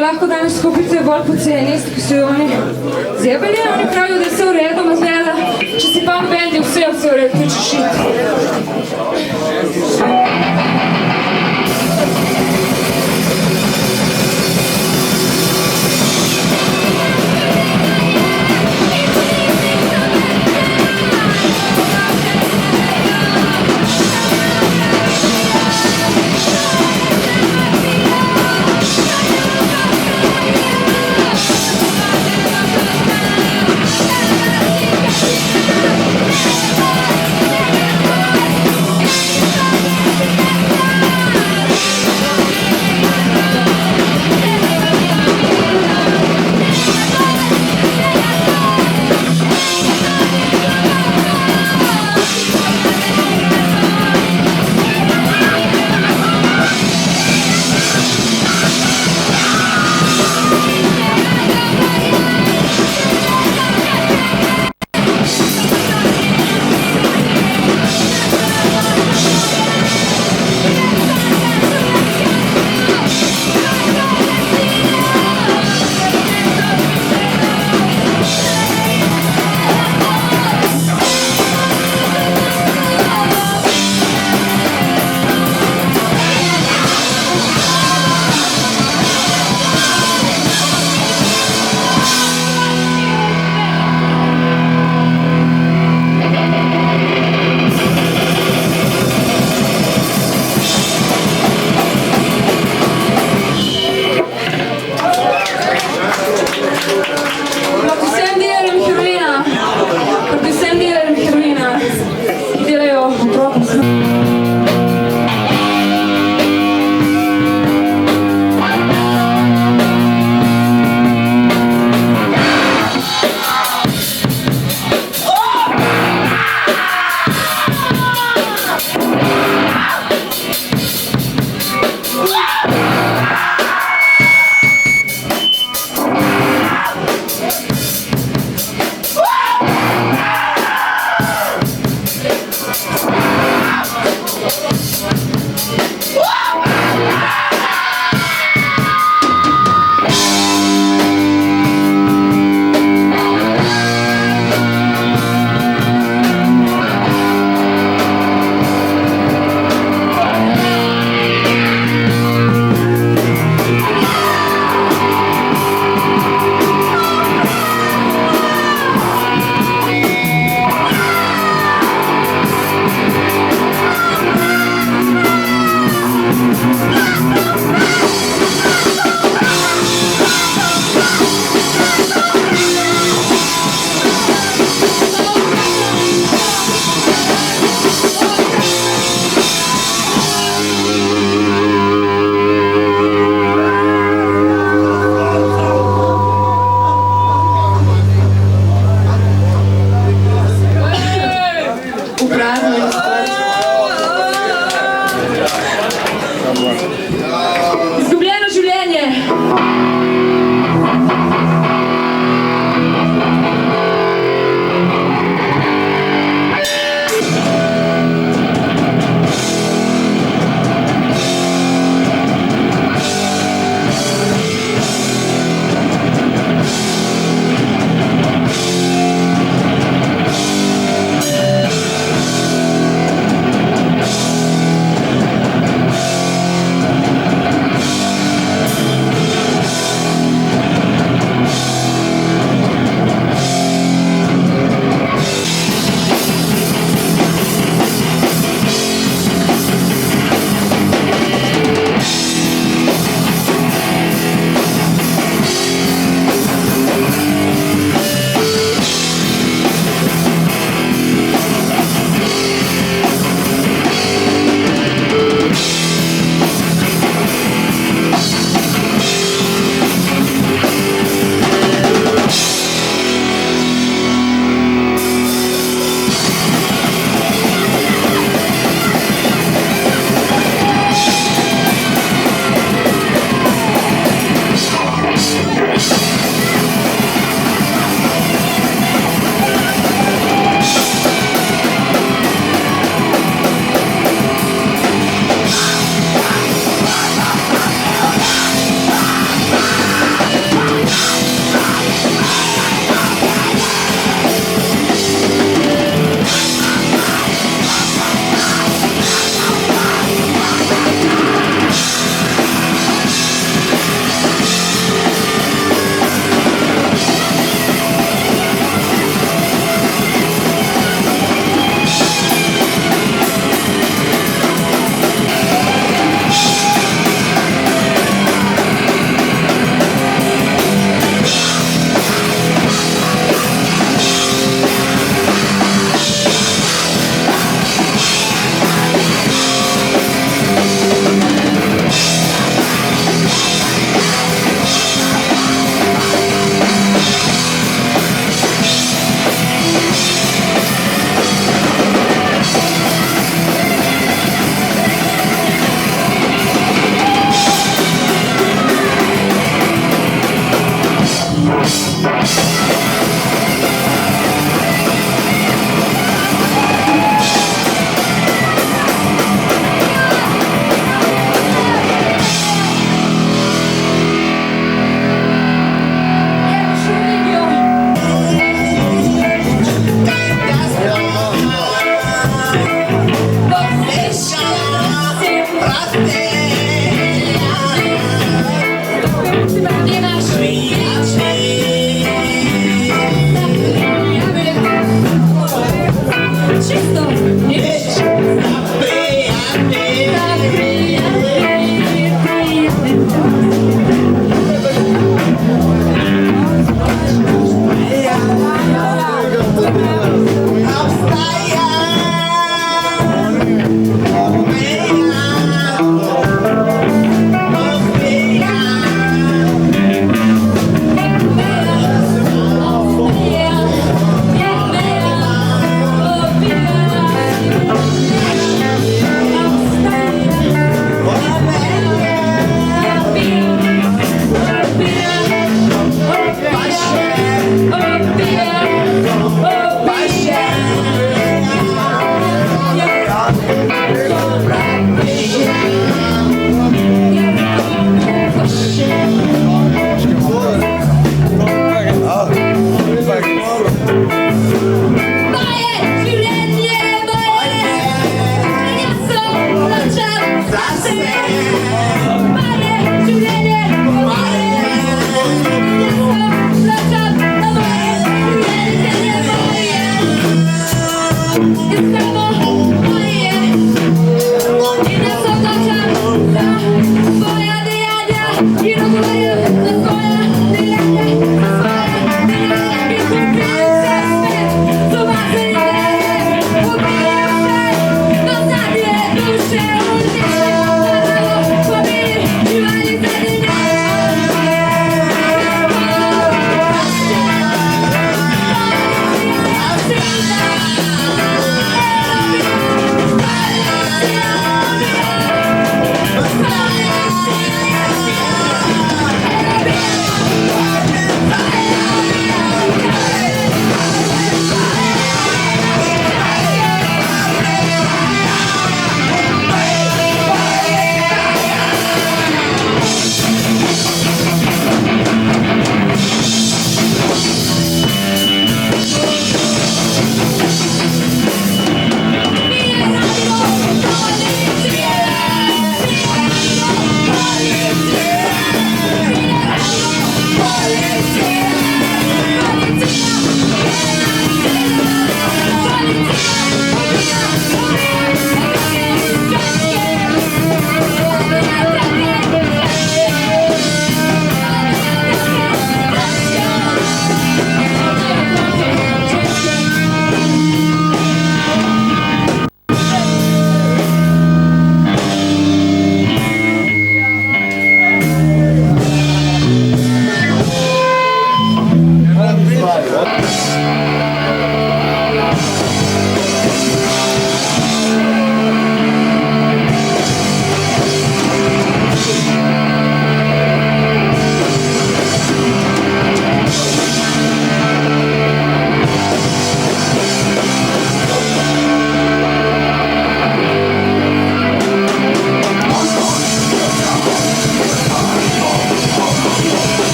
lahko danes kupite bolj poceni, ki so jo oni zjebali. Oni pravijo, da je vse v redu, ma zgleda, če si pa v bendi, vse je v redu, tudi če šit.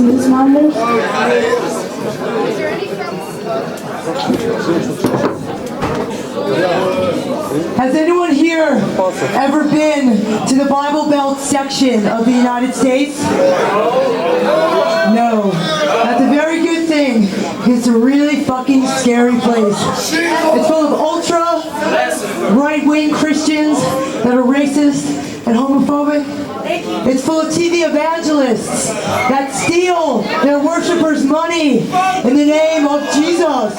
Cheers, Mama. Has anyone here ever been to the Bible Belt section of the United States? No. That's a very good thing. It's a really fucking scary place. It's full of ultra right-wing Christians that are racist and homophobic. It's full of TV evangelists that steal their worshipers' money in the name of Jesus.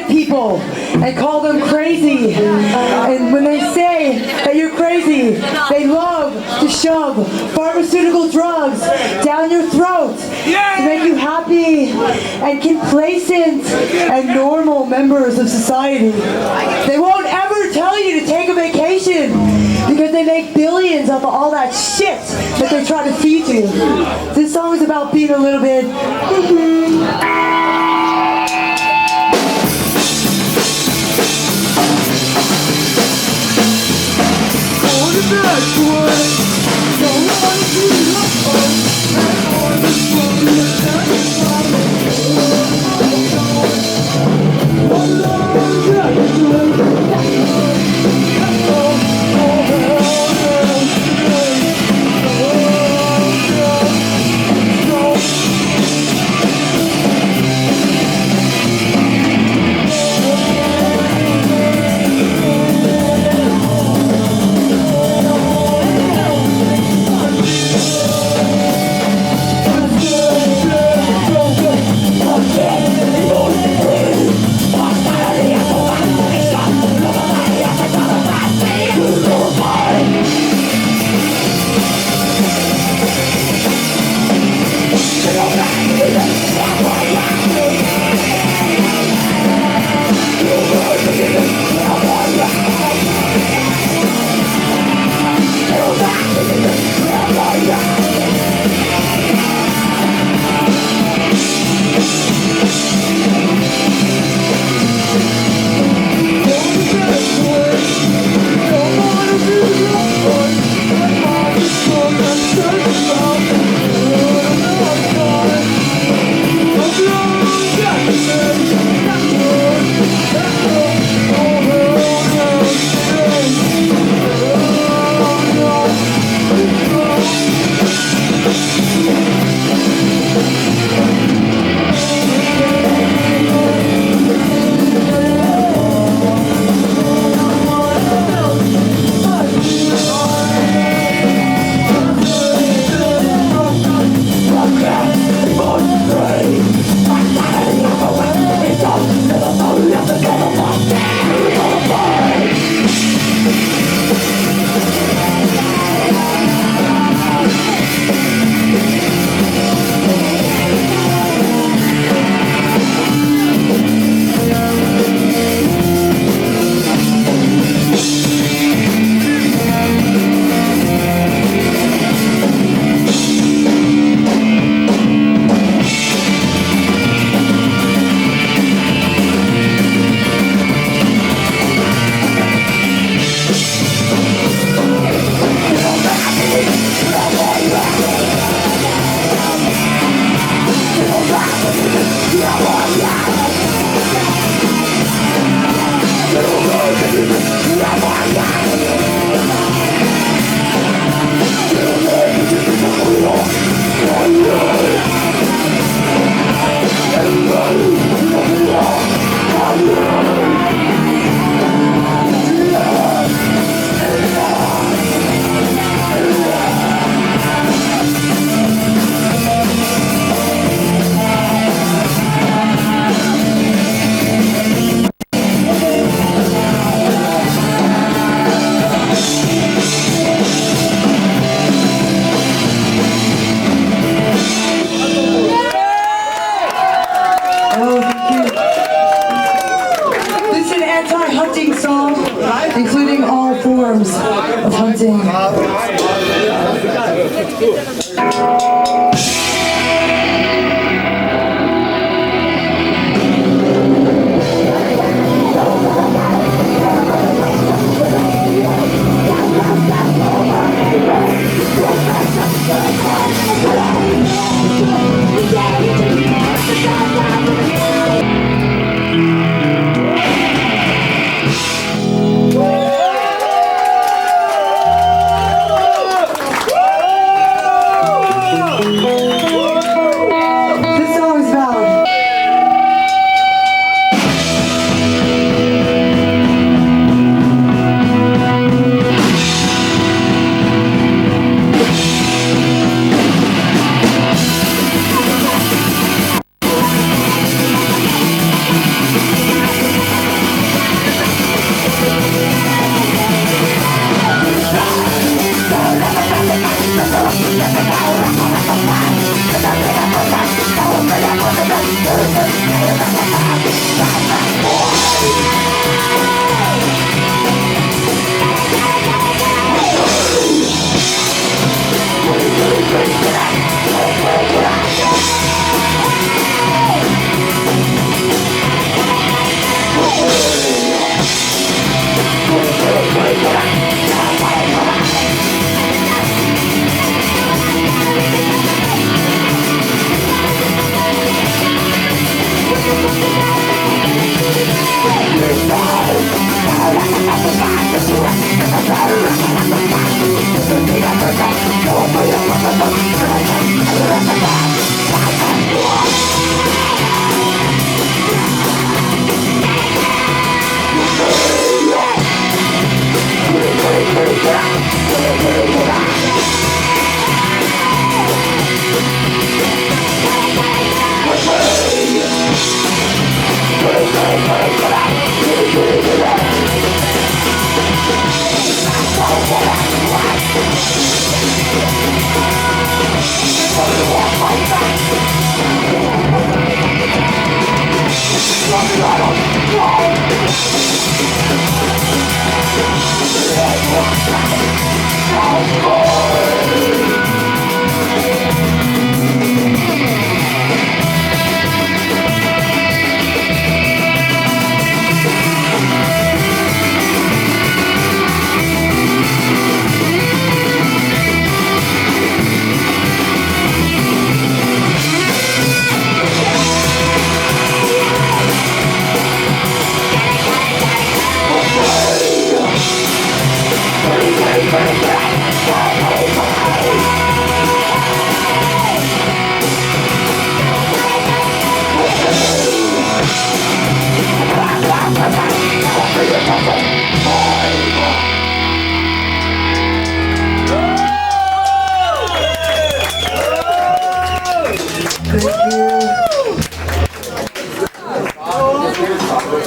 People and call them crazy, and when they say that you're crazy, they love to shove pharmaceutical drugs down your throat to make you happy and complacent and normal members of society. They won't ever tell you to take a vacation because they make billions off of all that shit that they try to feed you. This song is about being a little bit Including all forms of hunting.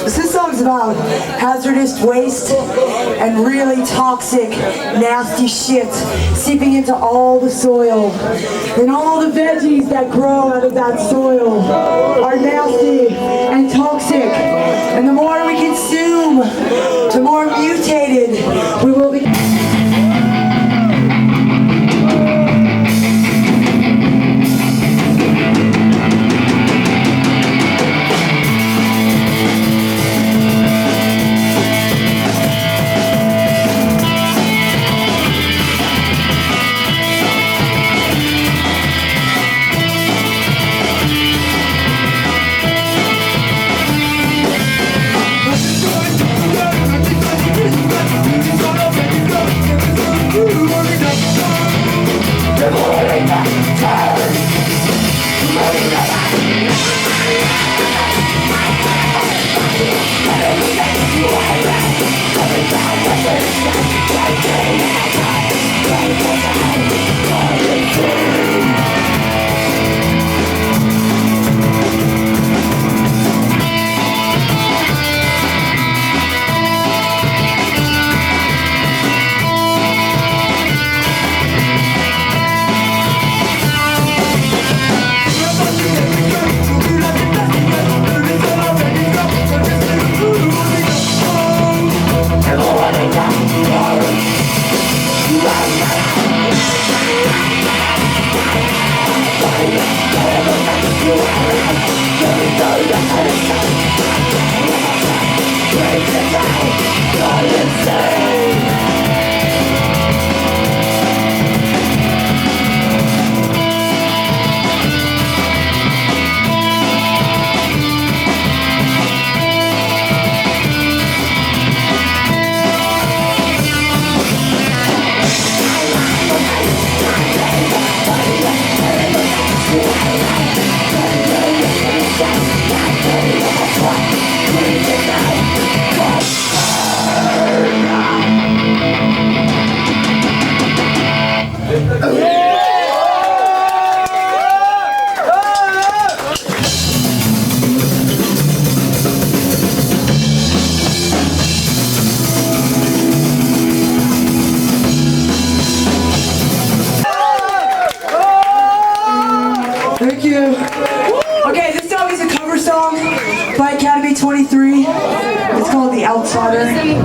This song's about hazardous waste and really toxic, nasty shit seeping into all the soil. And all the veggies that grow out of that soil are nasty and toxic. And the more we consume, the more mutated we will be. Yeah. the outsider.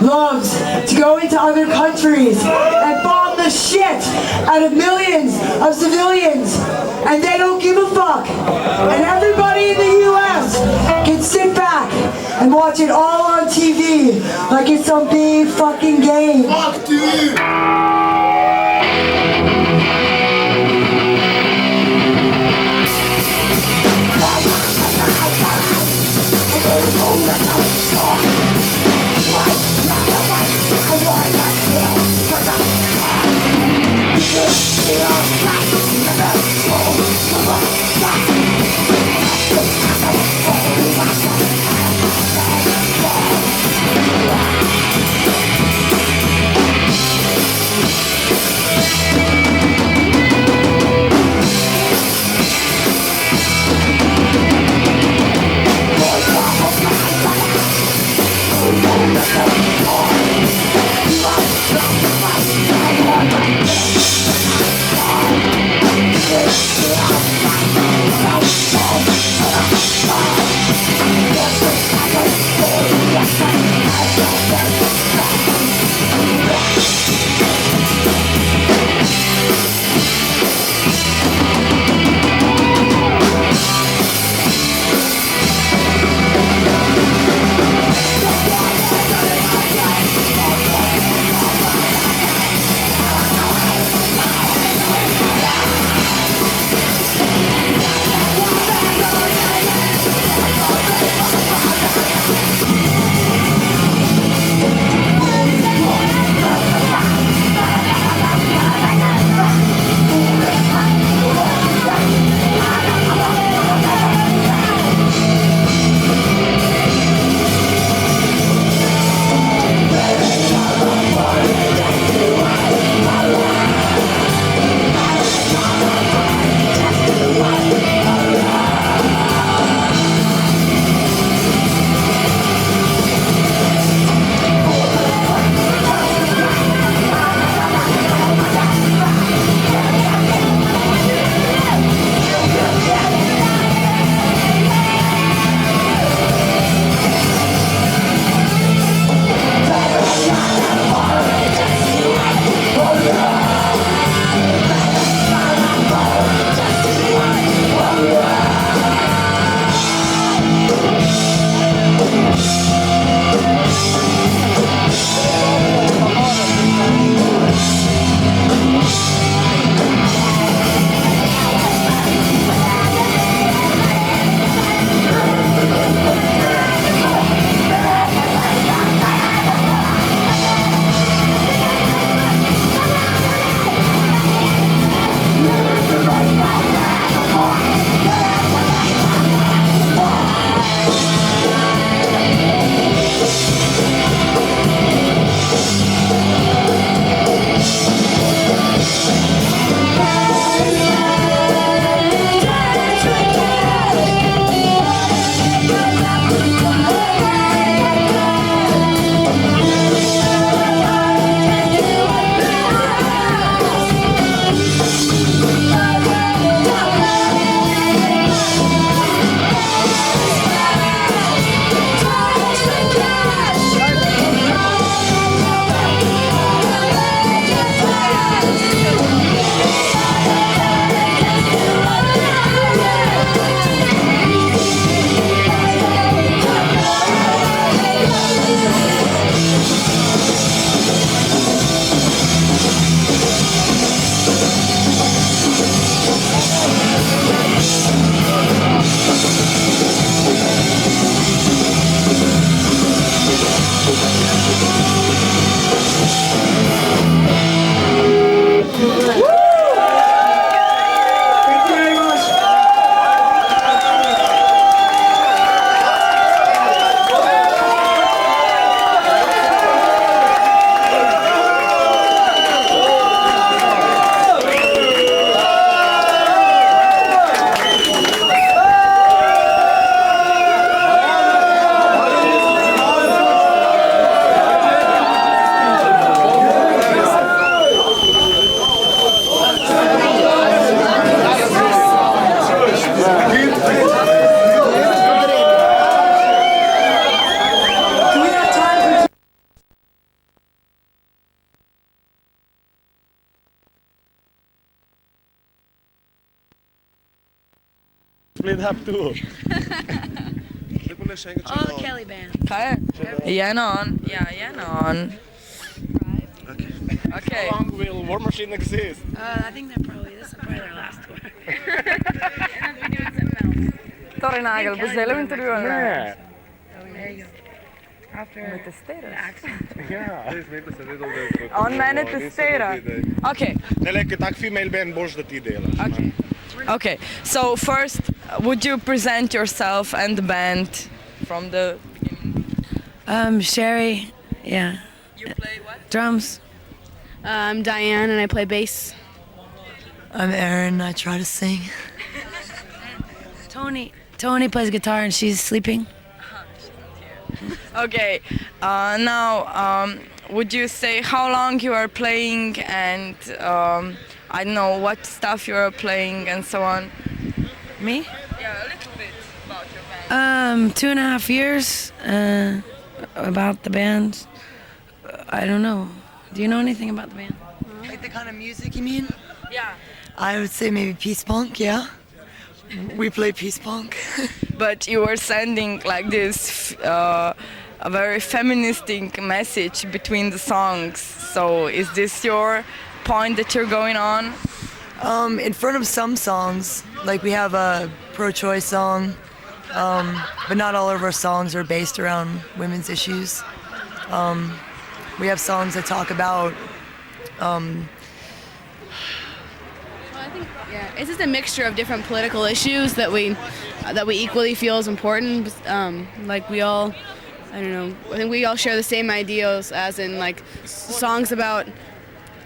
loves to go into other countries and bomb the shit out of millions of civilians, and they don't give a fuck. And everybody in the US can sit back and watch it all on TV like it's some big fucking game. Fuck, dude! Split up too. Oh, Kelly band. Kaj je? Je on. Ja, je on. Okay. How long will War Machine exist? I think this is probably their last tour. Torej, Nagel, boš zdaj v intervju ali ne? Ne. There you go. After Me testiraš? Ja. On mene testira. Okay. Ne, le, tak female band boš da ti delaš. Okay. Okay. So first, would you present yourself and the band from the beginning? Sherry, yeah. You play what? Drums. I'm Diane and I play bass. I'm Erin. I try to sing. Tony plays guitar and she's sleeping. Okay. Now, would you say how long you are playing and I don't know what stuff you are playing and so on? Me? Yeah, a little bit about your band. 2.5 years. About the band, I don't know. Do you know anything about the band? Like the kind of music you mean? Yeah. I would say maybe peace punk, yeah. We play peace punk. But you were sending like this a very feministic message between the songs. So is this your point that you're going on? In front of some songs, like we have a pro-choice song, but not all of our songs are based around women's issues. We have songs that talk about It's just a mixture of different political issues that we equally feel is important. Like we all, I don't know, I think we all share the same ideals, as in like songs about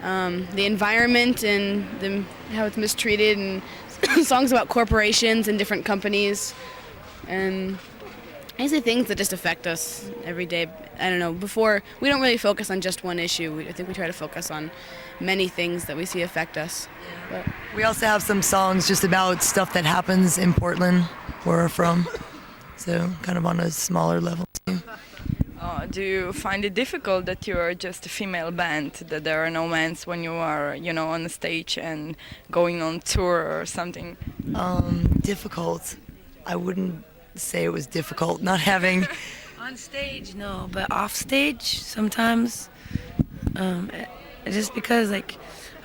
the environment and how it's mistreated, and songs about corporations and different companies, and basically things that just affect us every day. I don't know, before, we don't really focus on just one issue. I think we try to focus on many things that we see affect us. But We also have some songs just about stuff that happens in Portland, where we're from. So kind of on a smaller level too. Do you find it difficult that you are just a female band, that there are no men when you are, on the stage and going on tour or something? Difficult. I wouldn't say it was difficult not having. On stage, no, but off stage, sometimes. Just because, like,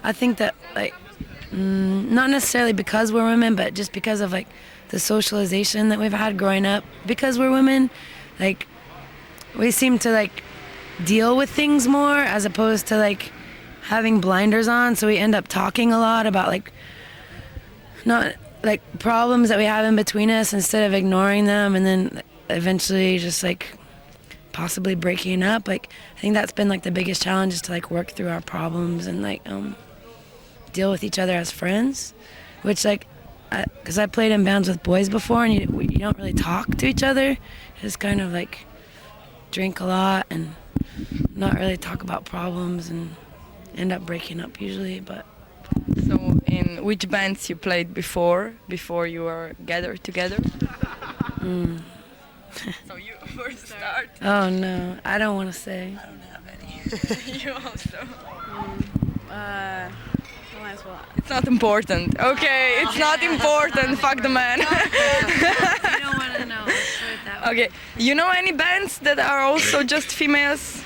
I think that, like, not necessarily because we're women, but just because of, like, the socialization that we've had growing up. Because we're women, like, we seem to, like, deal with things more as opposed to, like, having blinders on. So we end up talking a lot about, like, not, like, problems that we have in between us instead of ignoring them, and then eventually just, like, possibly breaking up. Like, I think that's been, like, the biggest challenge, is to, like, work through our problems and, like, deal with each other as friends, which, like, because I played in bands with boys before, and you don't really talk to each other. You just kind of, like, drink a lot and not really talk about problems and end up breaking up usually. But So in which bands you played before you were gathered together? So you first start. oh no, I don't want to say. I don't have any. You also. might as well. It's not important. Okay, it's not important. Fuck the man. You don't want to know. Let's put it that way. Okay, you know any bands that are also just females?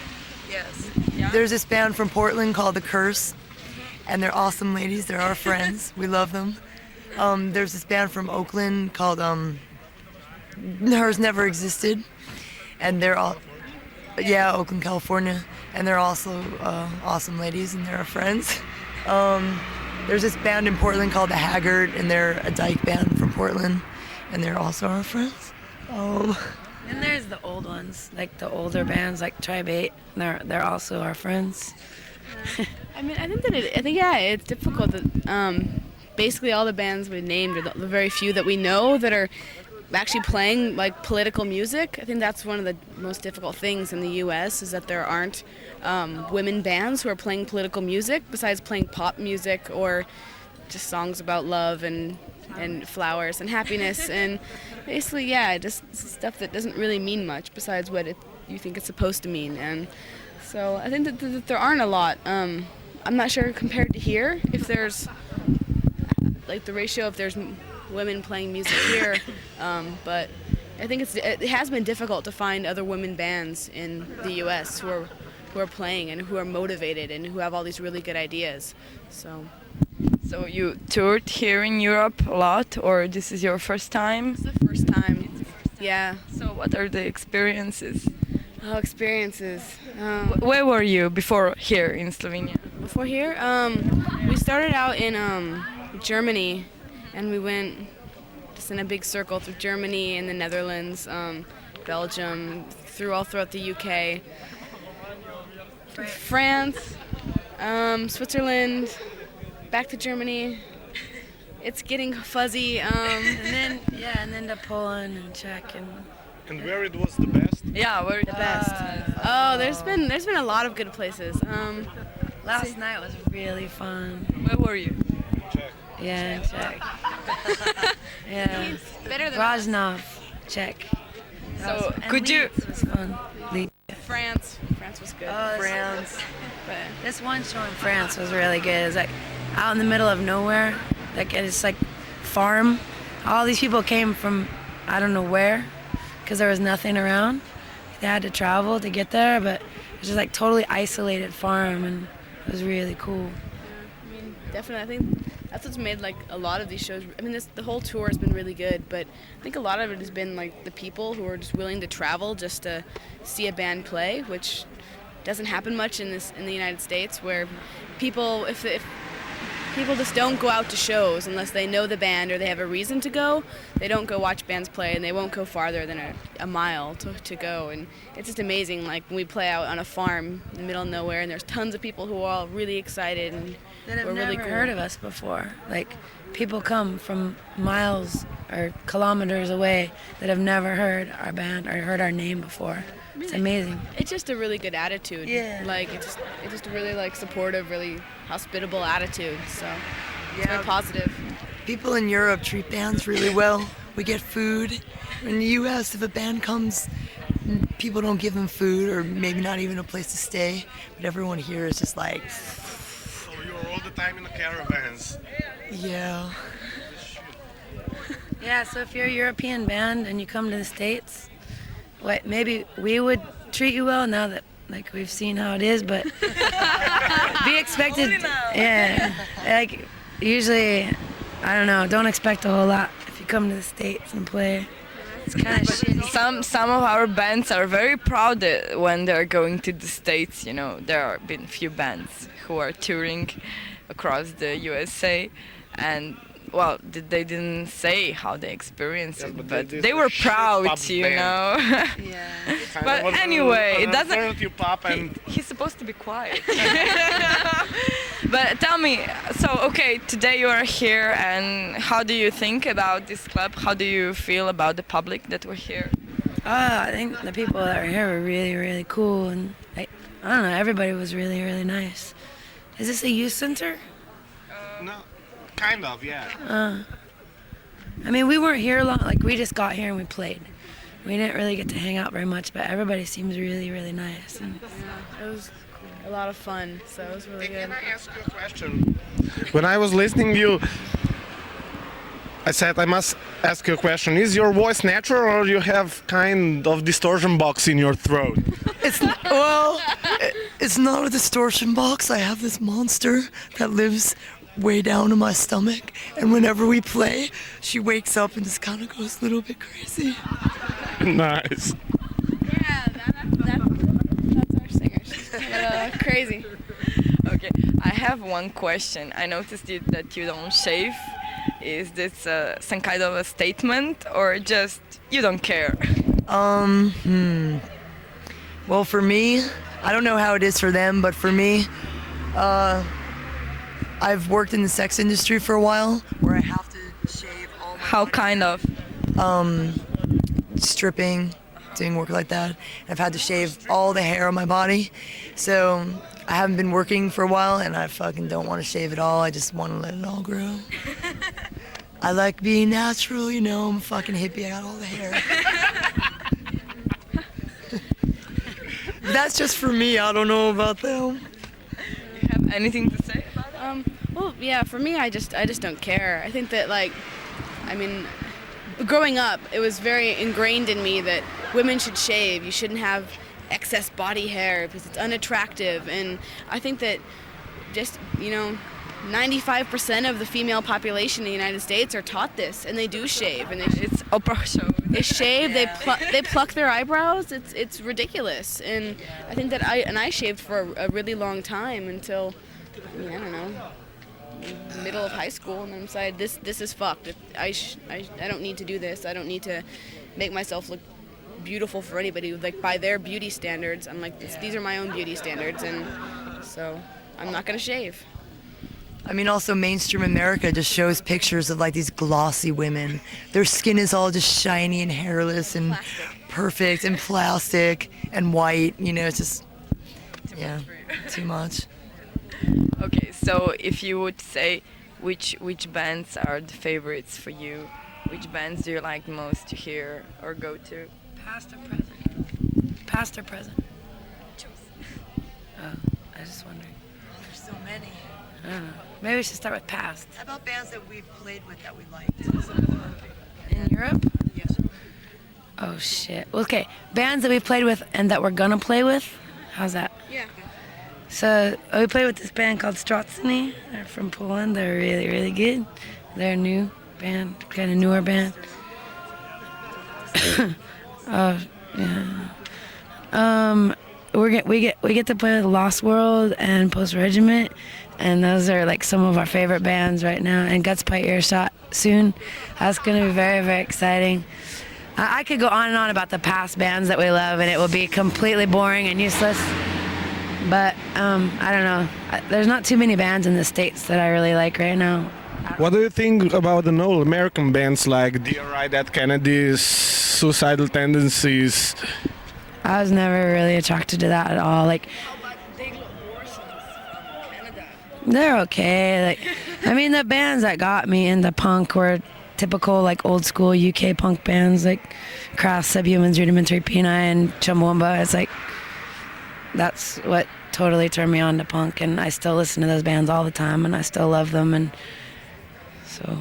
Yes. There's this band from Portland called The Curse, and they're awesome ladies. They're our friends. We love them. There's this band from Oakland called Hers Never Existed, and they're all, Oakland, California, and they're also awesome ladies, and they're our friends. There's this band in Portland called The Haggard, and they're a dyke band from Portland, and they're also our friends. And there's the old ones, like the older bands, like Tribe 8. They're also our friends. I mean, I think it's difficult that basically all the bands we named are the very few that we know that are actually playing like political music. I think that's one of the most difficult things in the U.S. is that there aren't women bands who are playing political music besides playing pop music or just songs about love and flowers and happiness and basically just stuff that doesn't really mean much besides what you think it's supposed to mean. And so I think that there aren't a lot. I'm not sure compared to here if there's like the ratio, if there's women playing music here, but I think it has been difficult to find other women bands in the U.S. who are playing and who are motivated and who have all these really good ideas. So you toured here in Europe a lot, or this is your first time? it's the first time. Yeah. So what are the experiences? Oh, experiences. Where were you before here in Slovenia? Before here, we started out in Germany, and we went just in a big circle through Germany and the Netherlands, Belgium, throughout the UK, France, Switzerland, back to Germany. It's getting fuzzy. And then to Poland and Czech And where it was the best? Yeah, where the best. Oh, there's been a lot of good places. last night was really fun. Where were you? Czech. Yeah, in Czech. Yeah. Better than Rožnov, Czech. So And could you? Leeds was fun. Leeds. France. France was good. Oh, France. But This one show in France was really good. It was like out in the middle of nowhere. Like it's like farm. All these people came from I don't know where, because there was nothing around. They had to travel to get there, but it was just like totally isolated farm, and it was really cool. I mean, definitely, I think that's what's made like a lot of these shows. I mean, the whole tour has been really good, but I think a lot of it has been like the people who are just willing to travel just to see a band play, which doesn't happen much in the United States, where people if people just don't go out to shows unless they know the band or they have a reason to go. They don't go watch bands play, and they won't go farther than a mile to go. And it's just amazing, like when we play out on a farm in the middle of nowhere, and there's tons of people who are all really excited and That have we're never really cool. heard of us before. Like people come from miles or kilometers away that have never heard our band or heard our name before. It's amazing. It's just a really good attitude. Yeah. Like it's just a really like supportive, really hospitable attitude. So it's very positive. People in Europe treat bands really well. We get food. In the U.S., if a band comes, people don't give them food or maybe not even a place to stay. But everyone here is just like, So you're all the time in the caravans. yeah. Yeah, so if you're a European band and you come to the States, maybe we would treat you well now that like we've seen how it is, but be expected. Yeah, like usually, I don't know. Don't expect a whole lot if you come to the States and play. It's kind of shitty. Some of our bands are very proud that when they're going to the States. You know, there have been few bands who are touring across the USA, and well, they didn't say how they experienced it, but they were proud, you know. But anyway, it doesn't. Alternative pop and He's supposed to be quiet. But tell me, so okay, today you are here, and how do you think about this club? How do you feel about the public that were here? I think the people that were here were really, really cool, and I don't know, everybody was really, really nice. Is this a youth center? no, kind of, yeah. I mean, we weren't here long. Like, we just got here and we played. We didn't really get to hang out very much, but everybody seems really, really nice. And It was a lot of fun, so it was really good. Can I ask you a question? When I was listening to you, I said I must ask you a question. Is your voice natural, or you have kind of distortion box in your throat? It's not a distortion box. I have this monster that lives way down in my stomach, and whenever we play, she wakes up and just kind of goes a little bit crazy. Nice. Yeah, that's our singer. She's crazy. Okay, I have one question. I noticed that you don't shave. Is this some kind of a statement, or just you don't care? Well, for me, I don't know how it is for them, but for me, I've worked in the sex industry for a while, where I have to shave all my How kind of? stripping, doing work like that. I've had to shave all the hair on my body, so I haven't been working for a while, and I fucking don't want to shave it all. I just want to let it all grow. I like being natural, you know. I'm a fucking hippie. I got all the hair. That's just for me. I don't know about them. You have anything to say about it? Well, Well, yeah, for me, I just don't care. I think that, like, I mean, growing up, it was very ingrained in me that women should shave. You shouldn't have excess body hair because it's unattractive. And I think that just, 95% of the female population in the United States are taught this, and they do shave. And It's Oprah show. they shave, they pluck their eyebrows. It's ridiculous. And I think that I shaved for a really long time until, I don't know, middle of high school, and then decided this is fucked. I don't need to do this. I don't need to make myself look beautiful for anybody. Like, by their beauty standards, I'm like, these are my own beauty standards, and so I'm not gonna shave. I mean, also mainstream America just shows pictures of like these glossy women. Their skin is all just shiny and hairless and perfect and plastic and white. It's just, too much. Okay, so if you would say which bands are the favorites for you, which bands do you like most to hear or go to? Past or present? Past or present? Oh, I was just wondering. There's so many. I don't know. Maybe we should start with past. How about bands that we've played with that we liked? In Europe? Yes. Oh shit. Okay, bands that we played with and that we're gonna play with. How's that? Yeah. So we played with this band called Stracony. They're from Poland. They're really, really good. They're a new band, kind of newer band. Oh yeah. We get to play with Lost World and Post Regiment, and those are like some of our favorite bands right now. And Guts by Earshot soon. That's gonna be very, very exciting. I could go on and on about the past bands that we love, and it will be completely boring and useless. But I don't know. There's not too many bands in the States that I really like right now. What do you think about the old American bands like DRI, Dead Kennedys, Suicidal Tendencies? I was never really attracted to that at all. Like, they're okay. Like, I mean, the bands that got me into punk were typical, like, old school UK punk bands, like Crass, Subhumans, Rudimentary Peni, and Chumbawamba. It's like, that's what totally turned me on to punk, and I still listen to those bands all the time, and I still love them, and so.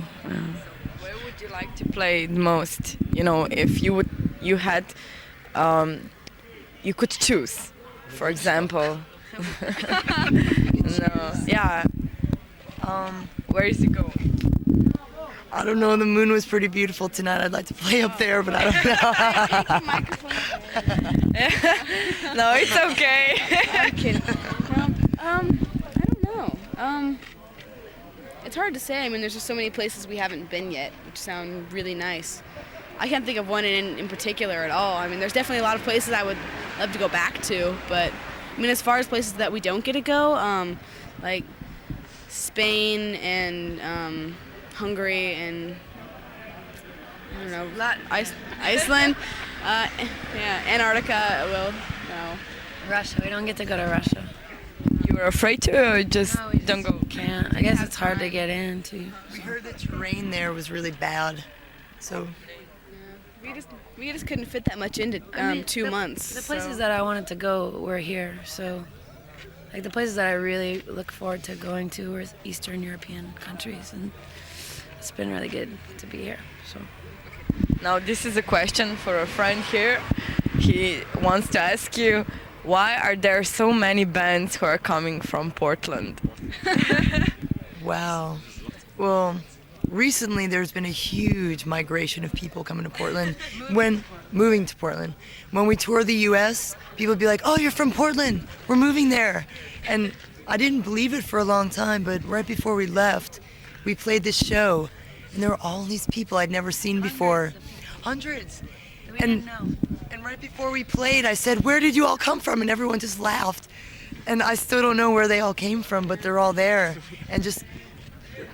Where would you like to play the most? If you had, you could choose, for example. No, yeah. Where is it going? I don't know. The moon was pretty beautiful tonight. I'd like to play up there, but I don't know. No, it's okay. I'm kidding. I don't know. It's hard to say. I mean, there's just so many places we haven't been yet, which sound really nice. I can't think of one in particular at all. I mean, there's definitely a lot of places I would love to go back to, but I mean, as far as places that we don't get to go, like Spain and Hungary and I don't know, Iceland, Antarctica. No. Russia. We don't get to go to Russia. You were afraid to, or just No, we don't go? Can't. I guess it's hard to get into. We heard the terrain there was really bad, so. We just couldn't fit that much into 2 months. The places that I wanted to go were here, so like the places that I really look forward to going to were Eastern European countries, and it's been really good to be here. So Now this is a question for a friend here. He wants to ask you, why are there so many bands who are coming from Portland? Wow. Well, recently there's been a huge migration of people coming to Portland. Moving to Portland. When we tour the US, people would be like, "Oh, you're from Portland. We're moving there." And I didn't believe it for a long time, but right before we left, we played this show, and there were all these people I'd never seen before. Hundreds. And right before we played, I said, "Where did you all come from?" And everyone just laughed. And I still don't know where they all came from, but they're all there. And just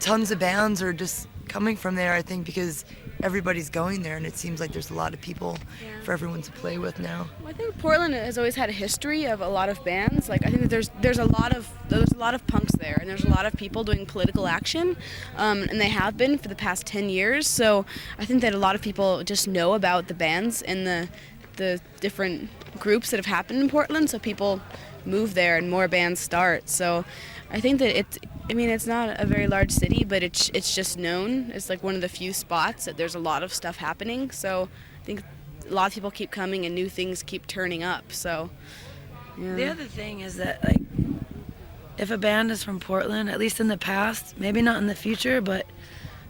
tons of bands are just coming from there, I think, because everybody's going there, and it seems like there's a lot of people for everyone to play with now. Well, I think Portland has always had a history of a lot of bands. Like, I think that there's a lot of punks there, and there's a lot of people doing political action, and they have been for the past 10 years. So I think that a lot of people just know about the bands and the different groups that have happened in Portland. So people move there, and more bands start. So I think that I mean, it's not a very large city, but it's just known. It's like one of the few spots that there's a lot of stuff happening. So I think a lot of people keep coming and new things keep turning up. So yeah. The other thing is that, like, if a band is from Portland, at least in the past, maybe not in the future, but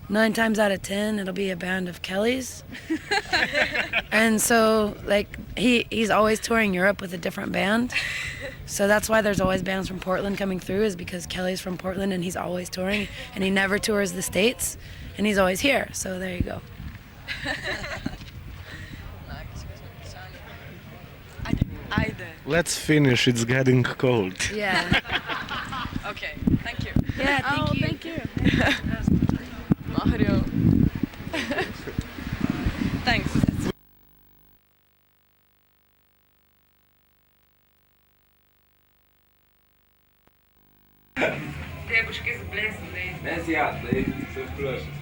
9 times out of 10, it'll be a band of Kelly's. And so, like, he's always touring Europe with a different band. So that's why there's always bands from Portland coming through, is because Kelly's from Portland and he's always touring, and he never tours the States, and he's always here. So there you go. Let's finish, it's getting cold. Yeah. Okay, thank you. Yeah, thank you. Mario. Thanks. Ne si ja, zdaj se vprašam.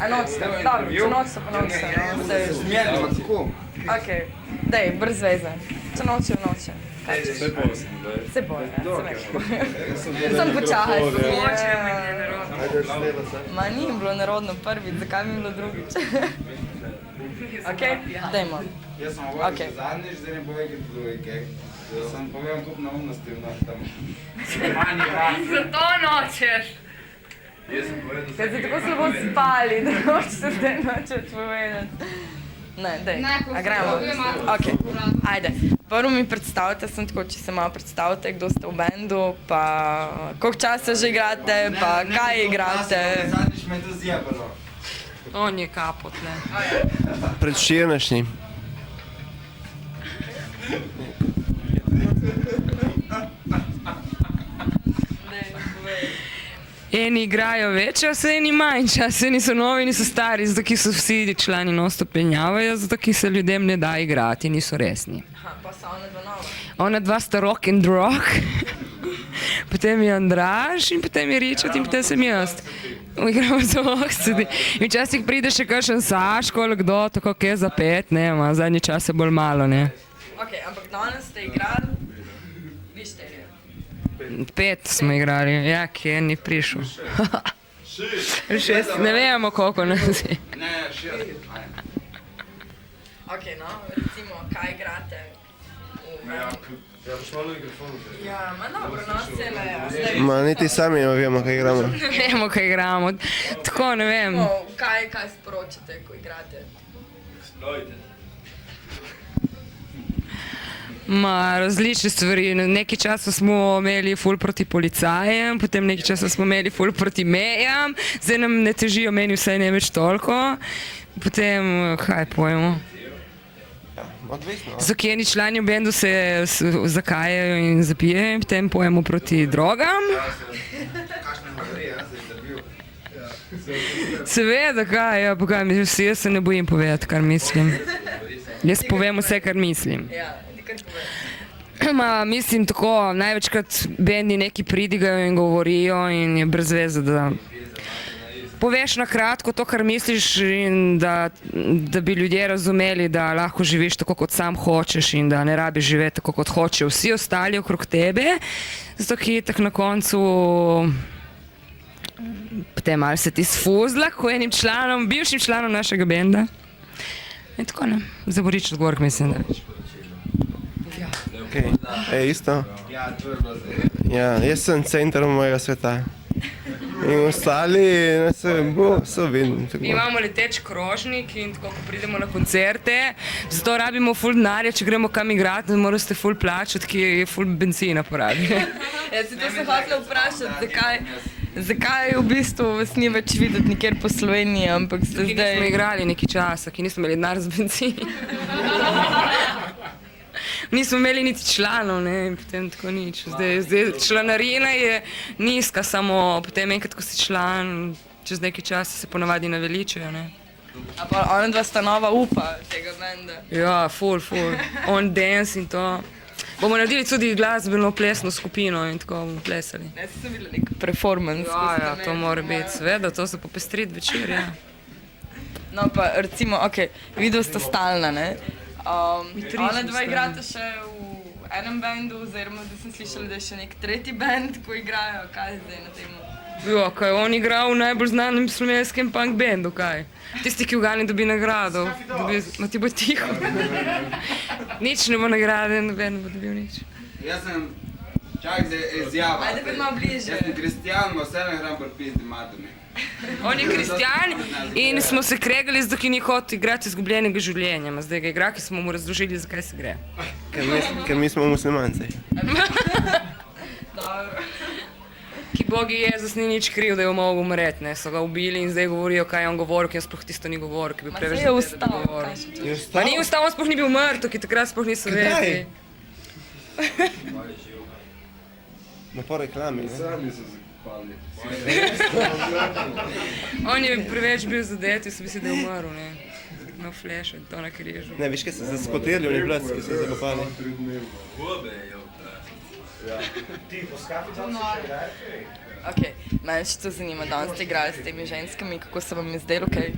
A nočete, dobro, če nočete, pa nočete. Smjerno, tako. Okej, dej, brez veze. Če noče, noče. Se posem, zdaj. Se boje, sem počahal. Ma ni bilo nerodno prvič, zakaj mi je bilo drugič? Okej, dajmo. Jaz sem ovoj zadnjič, zdaj ne boj, kaj drugi, kaj. Jaz sem povedal kup neumnosti v nas tam. Zato nočeš. Ker ste tako slabo spali, da nočete zdaj nočeš povedati. Ne, dej, a gremo? Ok, ajde. Prvo mi predstavite, sem tako, če se malo predstavite, kdo ste v bendu, pa koliko časa že igrate, pa kaj igrate. Zadnjič me je to zjebalo. On je kapot, ne. Predvčerajšnjim. Eni igrajo več časa, eni manj časa, eni so novi, eni so stari, zato ki so vsi člani non-stop menjavajo, zato ki se ljudem ne da igrati, niso resni. Pa so ona dva nova. Ona dva sta rock and rock, potem je Andraž in potem je Richard in potem sem jaz. Igramo za oksidi. In včasih pride še kakšen Saško ali kdo, tako kaj za 5, ne, zadnji čas je bolj malo, ne. Ok, ampak danes ste igrali, vi šterje. 5 smo igrali, ja, kje ni prišel. 6, ne vemo koliko nas je. Ne, 6. Ok, no, recimo, kaj igrate v bendu? Ja, ma dobro, no, cele. Ma niti sami ne vemo, kaj igramo. Ne vemo, kaj igramo, tako ne vem. Kaj sporočate, ko igrate? Ma, različne stvari. Nekaj časa smo imeli ful proti policajem, potem nekaj časa smo imeli ful proti mejam, zdaj nam ne težijo meni vsaj ne več toliko. Potem, kaj pojemo? Odvisno. Zato eni člani v bendu se zakajajo in zapijejo in potem pojemo proti drogam. Seveda, kaj, ja, pa kaj, jaz se ne bojim povedati, kar mislim. Jaz povem vse, kar mislim. Ma, mislim tako, največkrat bendi neki pridigajo in govorijo in je brez veze, da poveš na kratko to, kar misliš in da bi ljudje razumeli, da lahko živiš tako, kot sam hočeš in da ne rabiš živeti tako, kot hočejo vsi ostali okrog tebe, zato ki tako na koncu potem malo se ti sfuzla, ko enim članom, bivšim članom našega benda. In tako ne, za Borič odgovork mislim, da več. Isto? Ja, jaz sem center mojega sveta. In ostali, ne vem, so vidni. Mi imamo leteč krožnik in tako, ko pridemo na koncerte, zato rabimo ful denarja, če gremo kam igrati, morate ful plačati, ki je ful benzina porabi. Ja, se to sem hotela vprašati, zakaj v bistvu vas ni več videti nikjer po Sloveniji, ampak ste zdaj... Ki nismo igrali nekaj časa, ki nismo imeli denar za benzin. Nismo imeli niti članov, ne, in potem tako nič. Zdaj članarina je nizka, samo potem enkrat, ko si član, čez nekaj časa se ponavadi naveličajo, ne. A pa ona dva sta nova upa tega benda. Ja, ful. On dance in to. Bomo naredili tudi glasbeno plesno skupino in tako bomo plesali. Ne, sem videla nek performance. Ja, to mora biti, seveda, to se popestriti večer, ja. No pa recimo, ok, video sta stalna, ne. Ona dva igrate še v enem bendu, oziroma da sem slišala, da je še nek tretji bend, ko igrajo, kaj je zdaj na temu? Jo, kaj on igra v najbolj znanem slovenskem punk bendu, kaj? Tisti, ki v Gani dobi nagrado. Ma ti bo tiho. Nič ne bo nagrade, noben ne bo dobil nič. Jaz sem, čak zdaj izjava. Ajde, bi malo bliže. Jaz sem Kristijan, vse gram pri Pizdi Materni. On je Kristjan in smo se kregali, zato ki ni hotel igrati izgubljenega življenja. Ma zdaj ga igra, ki smo mu razložili, zakaj se gre. Ker mi smo muslimanci. Dobro. Ki Bogi Jezus ni nič kriv, da je mogel umreti, ne. So ga ubili in zdaj govorijo, kaj je on govoril, ki on sploh tisto ni govoril, ki bi preveč je ustal, kaj še čuš? Pa ni ustal, on sploh ni bil mrtev, ki takrat sploh niso vedeli. Na po reklami, ne? Sami so se kupali. On je preveč bil zadet, jaz mislim, da je umrl, ne. No, flash, to na križu. Ne, viš, kaj so se skotirili, oni plac, ki so se zakopali. Ok, mene še to zanima, danes ste igrali s temi ženskami, kako se vam je zdelo, kaj?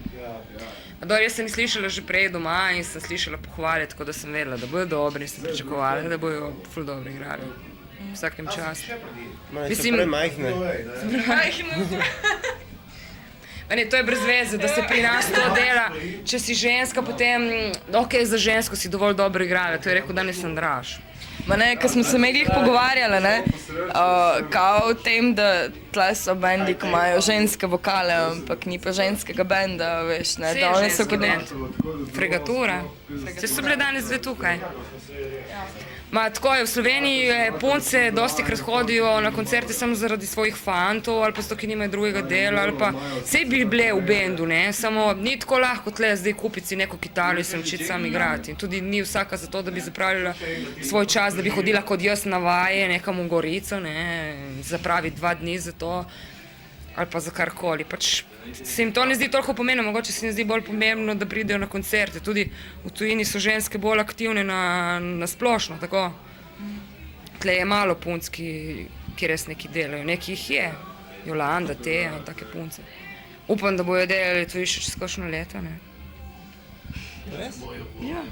Dobro, jaz sem slišala že prej doma in sem slišala pohvale, tako da sem vedela, da bojo dobri in sem pričakovala, da bojo ful dobro igrali. V vsakem času. So prej majhne. To je brez veze, da se pri nas to dela. Če si ženska, potem, ok, za žensko si dovolj dobro igrala, to je rekel danes Andraž. Ma ne, ko smo se medijih pogovarjali, ne, kao o tem, da tle so bendi, ko imajo ženske vokale, ampak ni pa ženskega benda, veš, ne, da oni so kot bend. Fregatura. Vse so bile danes dve tukaj. Ma tako je, v Sloveniji punce dosti krat hodijo na koncerte samo zaradi svojih fantov ali pa zato, ki nimajo drugega dela ali pa sej bi bile v bendu, ne, samo ni tako lahko tle zdaj kupiti si neko kitaro in se učiti sam igrati. In tudi ni vsaka za to, da bi zapravila svoj čas, da bi hodila kot jaz na vaje nekam v Gorico, ne, zapravi 2 dni za to ali pa za karkoli. Pač se jim to ne zdi toliko pomembno, mogoče se jim zdi bolj pomembno, da pridejo na koncerte. Tudi v tujini so ženske bolj aktivne na splošno, tako. Tle je malo punc, ki res neki delajo. Neki jih je. Jolanda, Teja in take punce. Upam, da bojo delali to še čez kakšno leto, ne. Res? Ja.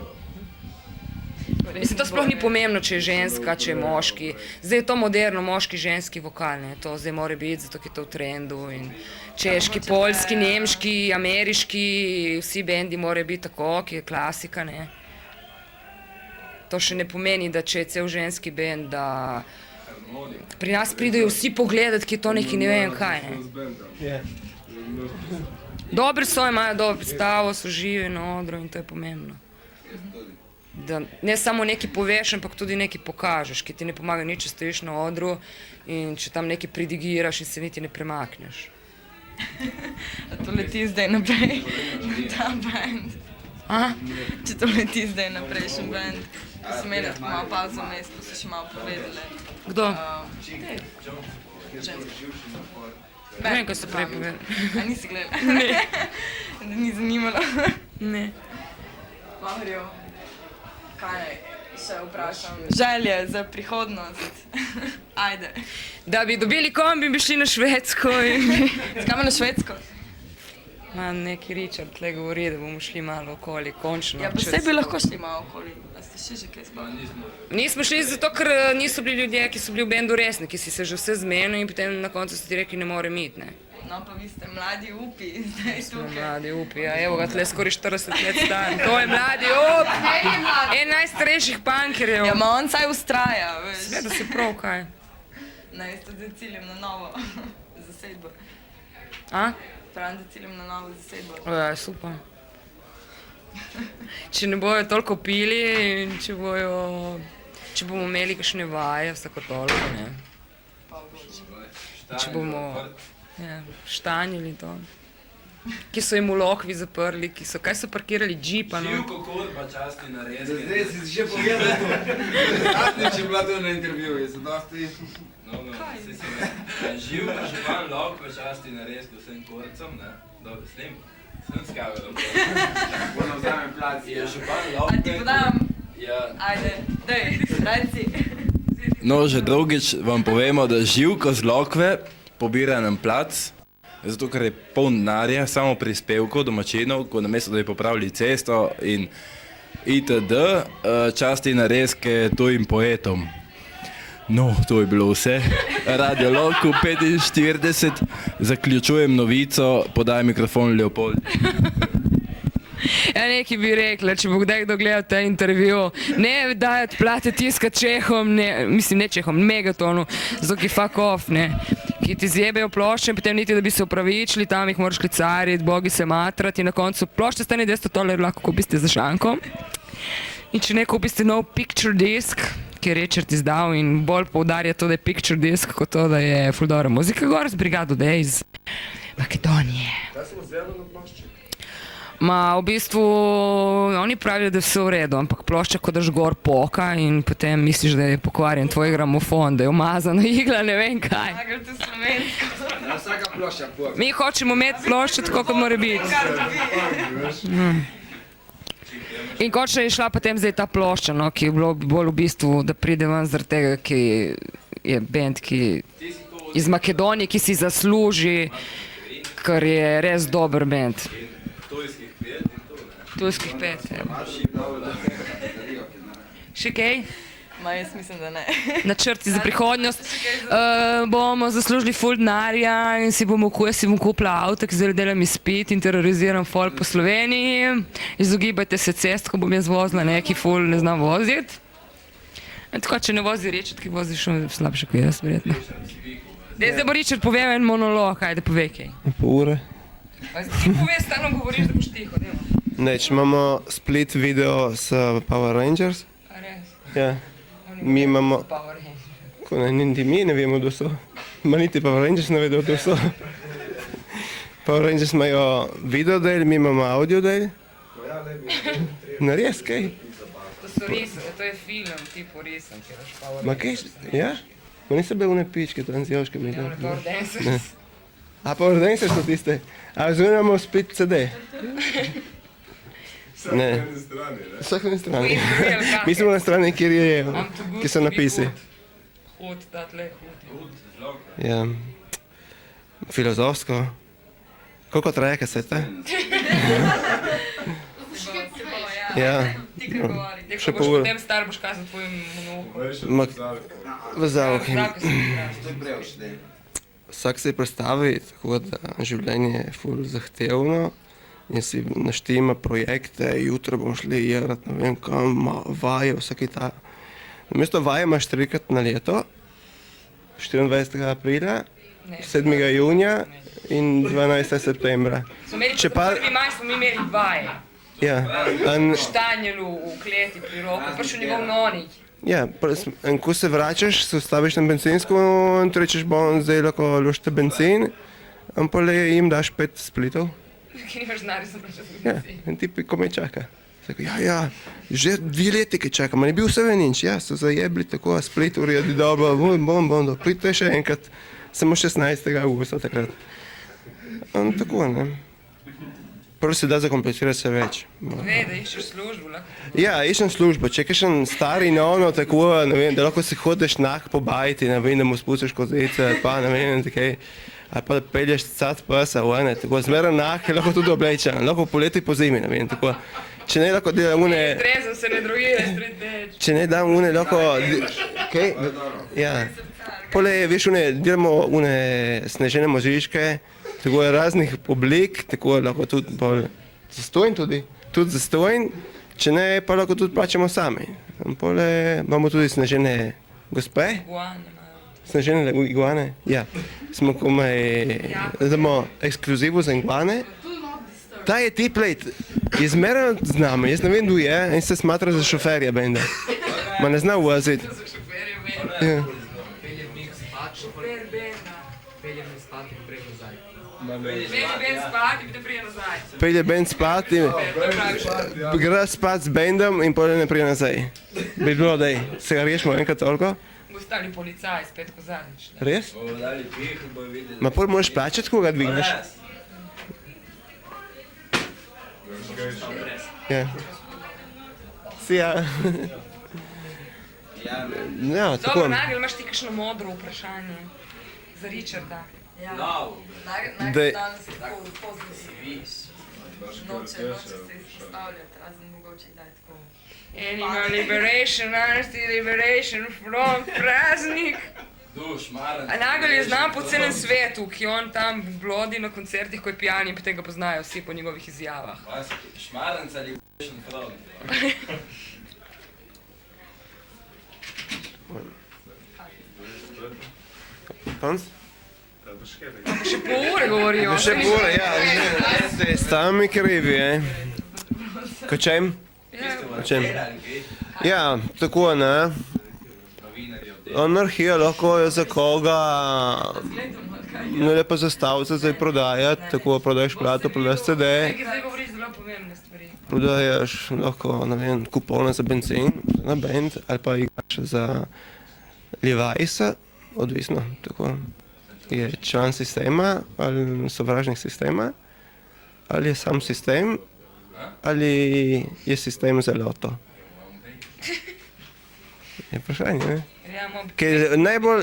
Mislim, to sploh ni pomembno, če je ženska, če je moški. Zdaj je to moderno, moški, ženski vokal, ne. To zdaj mora biti, zato je to v trendu. In češki, poljski, nemški, ameriški, vsi bendi morajo biti tako, ki je klasika, ne. To še ne pomeni, da če je cel ženski bend, da pri nas pridejo vsi pogledati, ki je to neki ne vem kaj, ne. Dobri so, imajo dobro predstavo, so živi na odru in to je pomembno. Da ne samo nekaj poveš, ampak tudi nekaj pokažeš, ki ti ne pomaga nič, če stojiš na odru in če tam nekaj pridigiraš in se niti ne premakneš. A to leti zdaj naprej, ta band? Če to leti zdaj naprej še band? Ko si imeli malo pauzo vmes, ko si še malo povedali. Kdo? Ženska. Ne vem, kaj so prej povedali. A nisi gledala? Ne. Da ni zanimalo? Ne. Mario. Kaj še vprašam? Želje za prihodnost? Ajde. Da bi dobili kombi, bi šli na Švedsko in Skamo na Švedsko? Ma neki Richard tle govori, da bomo šli malo okoli, končno. Ja, pa vse bi lahko šli malo okoli. A ste še že kaj spali? Nismo šli zato, ker niso bili ljudje, ki so bili v bendu resni, ki si se že vse zmenil in potem na koncu so ti rekli, ne more iti, ne. No, pa vi ste mladi upi, zdaj Smo tukaj. mladi upi, ja, evo ga tle skoraj 40 let star. To je mladi up! En najstarejših punkerjev. Ja, ma on saj ustraja, veš. Sveda se prav, kaj. Ne, jaz tudi ciljem na novo zasedbo. A? Pravim, da ciljem na novo zasedbo. Ja, super. Če ne bojo toliko pili in če bomo imeli kakšne vaje, vsako toliko, ne. Pa mogoče. Če bomo štanjili to. Ki so jim v Lokvi zaprli, kaj so parkirali džipa, no. Živko Korba, časti na rezke. Zdaj si še povedal to. Zadnjič je bila to na intervjuju, so dosti... Kaj? Živko župan Lokva, časti na rezke vsem korcom, ne. Dobro, snim. Sem skavil. Bono vzamem plac. Je župan Lokve... A ti podam? Ja. Ajde, dej, reci. No, že drugič vam povemo, da Živko z Lokve pobira nam plac, zato ker je poln denarja, samo prispevkov domačinov, ko namesto da bi popravili cesto in itd. Časti narezke tujim poetom. No, to je bilo vse. Radio Loku 45, zaključujem novico, podaj mikrofon Leopold. Ja, nekaj bi rekla, če bo kdaj kdo gledal ta intervju, ne dajati plate tiska Čehom, ne Čehom, Megatonu, zato ki fuck off, ne. Ki ti zjebejo plošče in potem niti, da bi se opravičili, tam jih moraš klicariti, bogi se matrati in na koncu plošče stane $200, lahko kupiste za šankom. In če ne kupiste nov picture disk, ki je Richard izdal in bolj poudarja to, da je picture disk, kot to, da je ful dobra muzika gor z Brigado D iz Makedonije. Kaj smo zvedali na plošči? V bistvu, oni pravijo, da je vse v redu, ampak plošča, ko daš gor poka in potem misliš, da je pokvarjen tvoj gramofon, da je umazana igla, ne vem kaj. Vsaka plošča poka. Mi hočemo imeti ploščo tako, kot mora biti. In končno je šla potem zdaj ta plošča, no, ki je bilo bolj v bistvu, da pride ven zaradi tega, ki je band, ki iz Makedonije, ki si zasluži, ker je res dober band. Tujskih pet, evo. Še kaj? Jaz mislim, da ne. Načrti za prihodnost. Bomo zaslužili ful denarja in si bom kupila avto, ki zdaj delam izpit in teroriziram folk po Sloveniji. Izogibajte se cest, ko bom jaz vozila, ki ful ne znam voziti. Tako, če ne vozi Richard, ki vozi še slabše kot jaz, verjetno. Zdaj bo Richard povedal en monolog, ajde povej kaj. Pol ure. Ti povej, stalno govoriš, da boš tiho, dajmo. Neč, imamo split video s Power Rangers. A res? Ja. Mi imamo... Power Rangers. Ko ne, niti mi ne vemo, kdo so. Ma niti Power Rangers ne vedo, kdo so. Power Rangers imajo video del, mi imamo audio del. Na res, kaj? To so risane, to je film, tipo risan, ki daš Power Rangers. Ma kaj, ja? Ma niso bile une pičke, tranzioške mi. Ja, Power Dancers. A Power Dancers so tiste? A zdaj imamo split CD. Ne. Vsak na strani. Mi smo na strani, ki so napisi. Hud, tatle, hud. Ja. Filozofsko. Koliko traje kaseta? Ja. Ti kar govori. Še Ko boš pol ure. potem star, boš kazal tvojim monologom. V zavok. Zdravke si Vsak se predstavi, tako da življenje je ful zahtevno in si naštima projekte, jutro bomo šli igrati, ne vem kam, vaje, vsake ta. Namesto vaje imaš 3-krat na leto, 24. aprila, 7. junija in 12. septembra. Smo imeli, prvi maj smo imeli vaje. Ja. V Štanjelu, v kleti pri Roku, prišel njegov nonik. Ja, in ko se vračaš, se ustaviš na bencinsko in ti rečeš, bom zdaj lahko lušte benzin, in pa jim daš 5 splitov. Ki nimaš denarja za plačati benzin. Ja, in ti ko me čaka. Ja, že 2 leti, ki čakam, ni bil vse nič, ja, so zajebli tako, split uredi dobro, bom, pridite še enkrat, samo 16. augusta takrat. In tako, ne. Prvo se da zakomplicirati se več. Ve, da iščeš službo, lahko. Ja, iščem službo, če kakšen stari nono, tako, ne vem, da lahko se hodeš po bajti, ne vem, da mu spustiš kozice, pa ne vem, takaj, ali pa da pelješ cat pesa, ne, tako, zmeraj lahko tudi oblečen, lahko poleti po zimi, ne vem, tako. Če ne lahko delam une... Trezem se ne drugiraš, street. Če ne dam une lahko... Kaj? Ja. Pole, veš, delamo une snežene možičke, tako je raznih oblik, tako lahko tudi bolj zastojn tudi zastojn, če ne, pa lahko tudi plačamo sami. Pole, imamo tudi snežene gospe. Iguane imajo. Snežene iguane, ja. Smo komaj, damo ekskluzivu za iguane. Ta je T-plate, je zmeraj z nami, jaz ne vem, kdo je, in se smatra za šoferja benda. Ma ne zna voziti. Za šoferja benda. Ja. Pelje bend spati, gre spat z bendom in potem ne prije nazaj. Bi bilo, daj, se ga rešimo enkrat toliko? Bo stali policaj, spet ko zadnjič. Res? Ma pol moraš plačati, ko ga dvigneš? Ja. Si ja. Ja, tako. Dobro, Nagel, imaš ti kakšno modro vprašanje za Richarda? No. Nagel danes tako pozdrav. Noče se izpostavljati, razen mogoče kdaj tako. Animal liberation, anti-liberation from praznik. A Nagel je znam po celem svetu, ki on tam blodi na koncertih, ko je pijan in potem ga poznajo vsi po njegovih izjavah. Šmarenca liberation front. Konc? Še pol ure govorijo. Še pol ure, ja. Ste sami krivi, Ko čem? Ko čem? Ja, tako, ne. Anarhija lahko je za koga, ne lepo zastavca zdaj prodajati, tako prodajaš plato, prodajaš CD, Zdaj govoriš zelo pomembne stvari. prodajaš lahko, ne vem, kupone za benzin, na band, ali pa igraš za Levi'sa, odvisno, tako. Je član sistema ali sovražnik sistema, ali je sam sistem, ali je sistem za loto. Je vprašanje, ne? Ker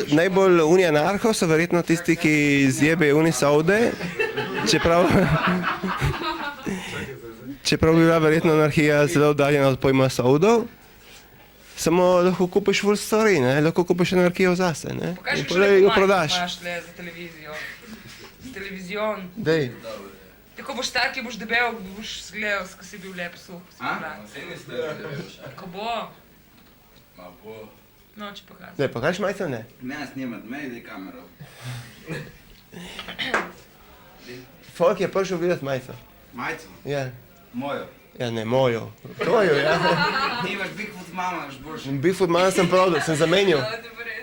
najbolj uni anarho so verjetno tisti, ki zjebejo uni saude, čeprav bi bila verjetno anarhija zelo oddaljena od pojma saudov, samo lahko kupiš ful stvari, ne? Lahko kupiš anarhijo zase, ne? Pokaži, In potem jo prodaš. imaš tle za televizijo. Z televizijon. Dej. Tako boš star, ki boš debel, boš gledal, ko si bil lep suh. Ko bo? Ma bo. No, če pokažem. Dej, pokaž majico, ne? Ne snimat, me ide kamero. Folk je prišel videti majico. Majico? Ja. Mojo. Ja, ne, mojo. Tvojo, ja. Ti imaš Bigfoot mama, imaš boljše. Bigfoot mama sem prodal, sem zamenjal.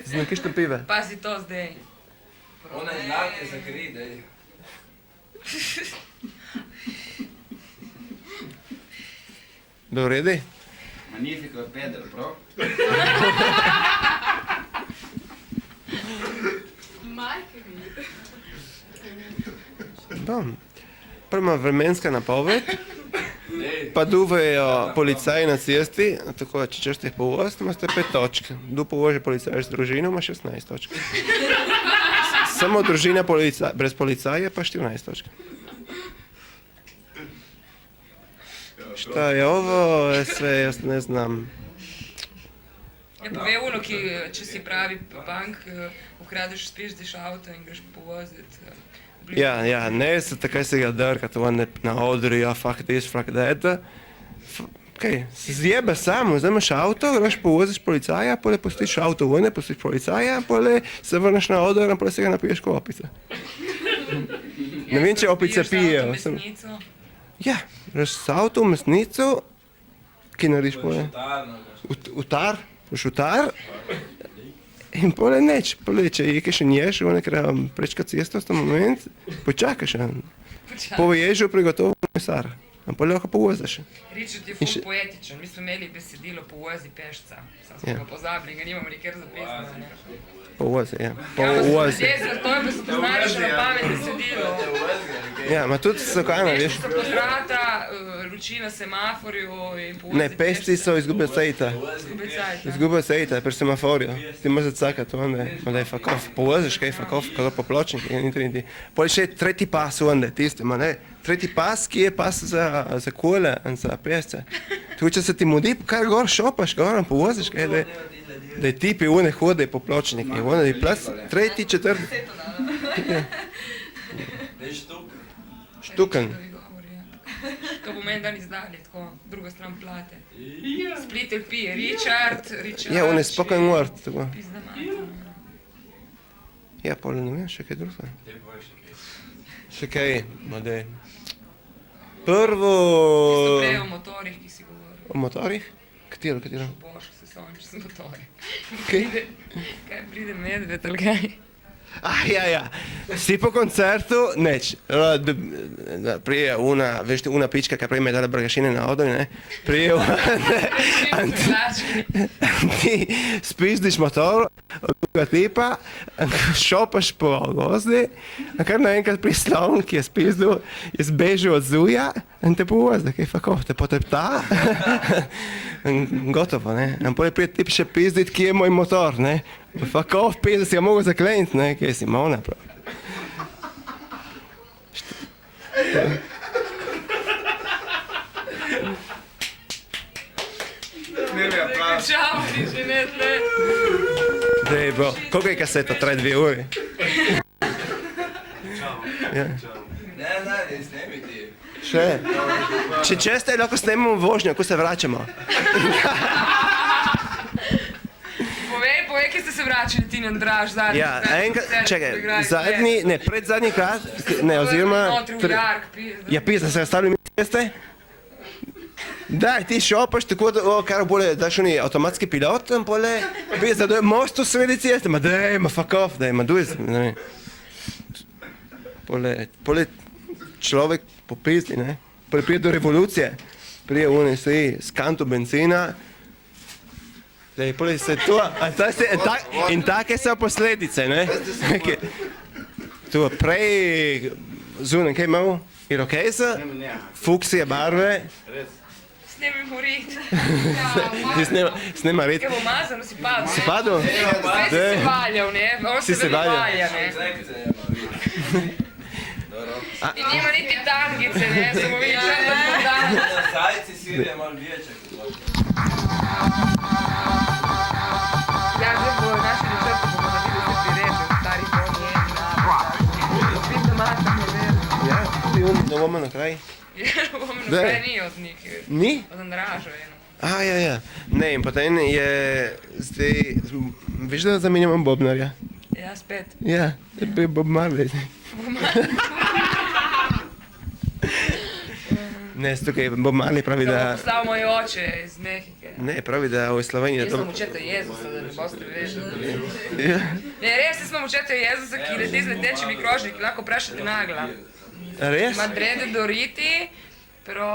Z nekišto pive. Pazi to zdaj. Ona je znake za kri, dej. Bil redi? Magnifico je pedel, prav? Bom. Prva vremenska napoved, pa duvajo policaji na cesti, tako da če češ po 8, imate 5 točk. Du povože policaj z družino, ima 16 točk. Samo družina brez policaja pa 14 točk. Šta je ovo, sve jaz ne znam. Je pove ono, ki če si pravi bank, ukradeš, spizdiš avto in greš povoziti. Ja, ne, takaj se ga drkati na odru, ja, fuck this, fuck that. Kaj, se zjebe samo, zdaj imaš avto, greš povoziš policaja, pole pustiš avto vojne, pustiš policaja, pole se vrneš na odr in pole se ga napiješ ko opice. Ne vem, če opice pijejo. Ja, greš s avto v mesnico, ki narediš pole. Utar, greš utar. In pole neč, če je kaj še nješ, one treba prečkati cesto v ta moment, počakaš. Po ježu prigotovo mesar. In pole lahko povoziš. Richard je ful poetičen, mi smo imeli besedilo povozi pešca. Sam smo ga pozabili, ga nimamo nikjer zapisano. Povozi, ja. Povozi. Ljudje zato je, pa so poznali še na pamet besedilo. Ja, ma tudi sokana, veš. Peščica podrata, luči na semaforju in povozi. Ne, pešci so izgubili cajta. Izgubili cajta pri semaforju. Ti moraš zacakati onda, ma daj fuck off. Povoziš kaj fuck off, kako po pločnik in triniti. Poli še tretji pas onda, tisti, ma ne. Tretji pas, ki je pas za kole in za pešce. Tukaj, če se ti mudi, kar gor šopaš, gor in povoziš kaj, da je tipi one hode po pločniki, one je plas, tretji, četrti. Štuken. To pomeni, da ni zdali, tako, druga stran plate. Splitter pije, Richard. Ja, on je spoken word, tako. Pizda Materna. Ja, pole ne vem, še kaj druga. Še kaj, ma dej. Prvo... Tisto prej o motorih, ki si govoril. O motorih? Katero? Boš, se sončiš z motori. Kaj? Kaj pride medved, ali kaj? Ja. Si po koncertu, neč. Prije una pička, ki prej me je dala brgašine na odoj, ne? Prije ti spizdiš motor od druga tipa, šopaš po gozdi, a kar naenkrat pri Slavn, ki je spizdil, je zbežil od zuja in te povozda, kaj fuck off, te potepta. Gotovo, ne? In potem prije tip še pizdit, kje je moj motor, ne? Fuck off, Pizda si ga mogo zakleniti, ne? Kaj si mona, prav. Koliko je kaseta? Traje 2 uri? Ja. Ne, snemi ti. Še? Če česte, lahko snemamo vožnjo, ko se vračamo. Povej, kje ste se vračali ti na Draž zadnji? Ja, čakaj, predzadnji krat, oziroma... Notri v Jark, Pizda. Ja, Pizda, se ostali mi jeste? Daj, ti šopaš tako, kar bolje, daš oni avtomatski pilot, tam pole, Pizda, da je most v sredi ceste, ma daj, ma fuck off, daj, ma duj, ne vem. Pole človek po Pizdi, ne? Pole prije do revolucije, prije oni svi s kantu benzina, daj, pole se to, in take so posledice, ne? Tu prej zunaj, kaj imel? Irokeza, fuksije barve. Snemi morit. Snema red. Evo mazano si padel. Si padel? Sve si se valjal, ne? Ono se vedno valja, ne? I nima niti tangice, ne? Samo vidiš da po dan. Zajci sirje malo vječak. Ja, zdaj bo naši rečeti, bomo naredili se prireče, stari poni jedni napad. Pizda Materna, ne vem. Ja, ti novomen na kraj. Novomen na kraj ni od njih. Ni? Od Andraža, eno. Ja. Ne, in potem je zdaj, veš da zamenjamo Bobnarja? Ja, spet. Ja, je Bob Marley. Ne, tukaj Bob Marley pravi, da... Poslal moj oče iz Mehike. Ne, pravi, da v Sloveniji... Jaz sem očeta Jezusa, da ne boste vedeli. Ja. Ne, res sem očeta Jezusa, ki leti z letečimi krožniki, lahko vprašate nagla. Res? Ima drede doriti, pero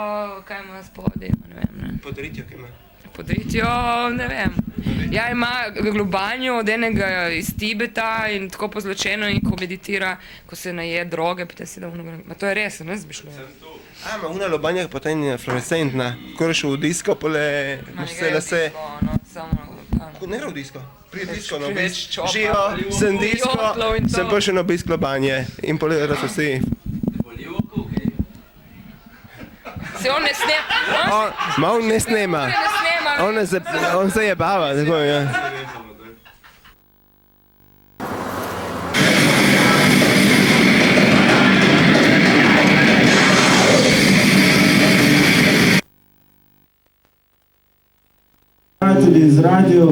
kaj ima spodaj, ne vem, ne. Podritjo, kaj ima? Podritjo, ne vem. Ja, ima globanjo od enega iz Tibeta in tako pozločeno in ko meditira, ko se naje droge, pa te si da ono... Ma to je res, ne zbišlo. Ma una lobanja potem je fluorescentna, ko reš v disko, pole vse lase... Ne gre v disko, prije disko na obisk, živo, sem disko, sem prišel na obisk lobanje in pole raz vsi. Se on ne snema? Ma on ne snema. On se jebava, tako ja. Iz radio,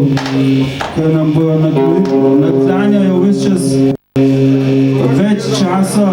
ki nam bojo naklanjajo ves čas, več časa.